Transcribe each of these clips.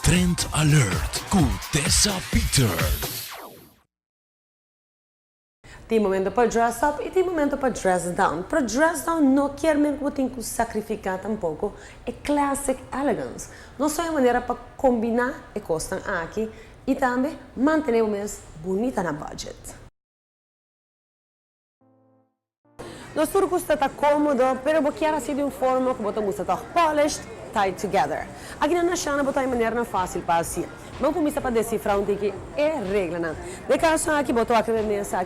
Trend Alert com Tessa Peters. Tem momento para dress up e tem momento para dress down. Para dress down não quer mesmo que eu tenha que sacrificar tampouco. É classic elegance. Não só é maneira para combinar e costas aqui e também manter o mês bonita na budget. Nós turcos está cômodo, pero eu quero assim de uma forma que você musta estar polished, tied together. Aqui na Shana botar de maneira fácil para assim. Vamos começar para decifrar onde que é regra, não. De caso aqui botou aqui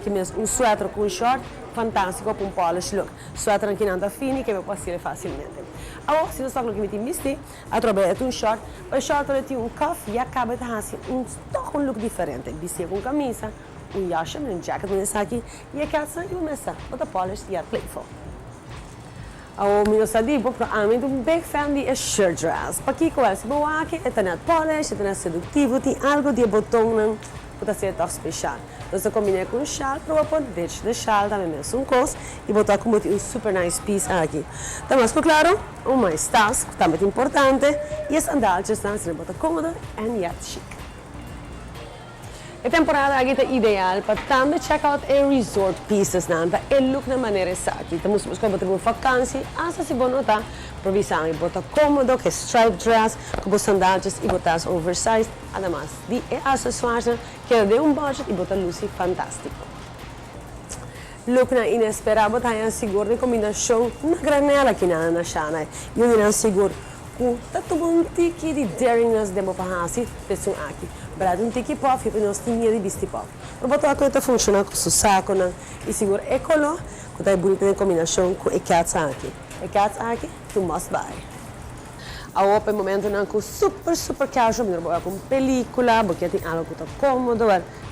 mesmo um sweater com um short fantástico com um polish look. Sweater aqui não está fino que vai passar facilmente. Agora, se nós estamos aqui me vestir, através de um short, o short tem um cuff e acaba de fazer um look diferente. Vestir com camisa, um yasha, um jacket nesse aqui e a calça e uma mesa, outra polish e a playful. O meu sadibo, provavelmente um big fan de shirt dress. Para que com esse boa aqui, é net polish, é sedutivo, tem algo de botão não pode ser tão especial. Então combina com um chal, para pôr dentro do chal também mesmo um cos e botar como um super nice piece aqui. Então, mas claro, uma estás também importante e as sandálias estão sendo botar cómoda e yet chic. A temporada aqui é ideal para também check out resort pieces para o look na maneira aqui. Estamos buscando uma vacância, essa se pode notar, para visar e botar cómodo, que é striped dress, com sandálias e botas oversized, además de acessórios que é de um budget e botar luz fantástico. Look na inesperado, está seguro de combinação na granela aqui na Shana. Eu diria seguro com tanto um tique de daringness de mopahasi, pessoal aqui. Brado um tique puff e nós tínhamos de vestir puff. O botar aqui está funcionando com o saco e seguro é color, que está bonito em combinação com o cats aqui. O cats aqui, tu must buy. A open momento não com super casual, mas com película, porque tem algo que está cômodo,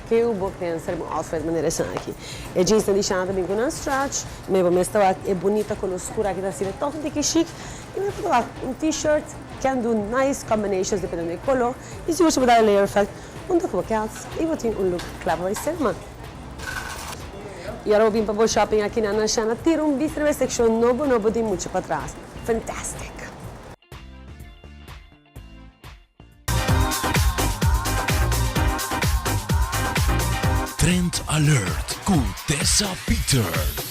que eu vou pensar em outfit de maneira assim aqui. A jeans de Shana também com um stretch, mas o mesmo é bonita com o escuro aqui da cima, todo de que chique. E eu vou um t-shirt, can do nice combinations dependendo do color. E se você mudar o layer effect, um com cats e vou ter um look claro vai ser, mano. E agora eu vim para o shopping aqui na Shana, ter visto uma section novo de muito para trás. Fantastic! Trend Alert com Tessa Peters.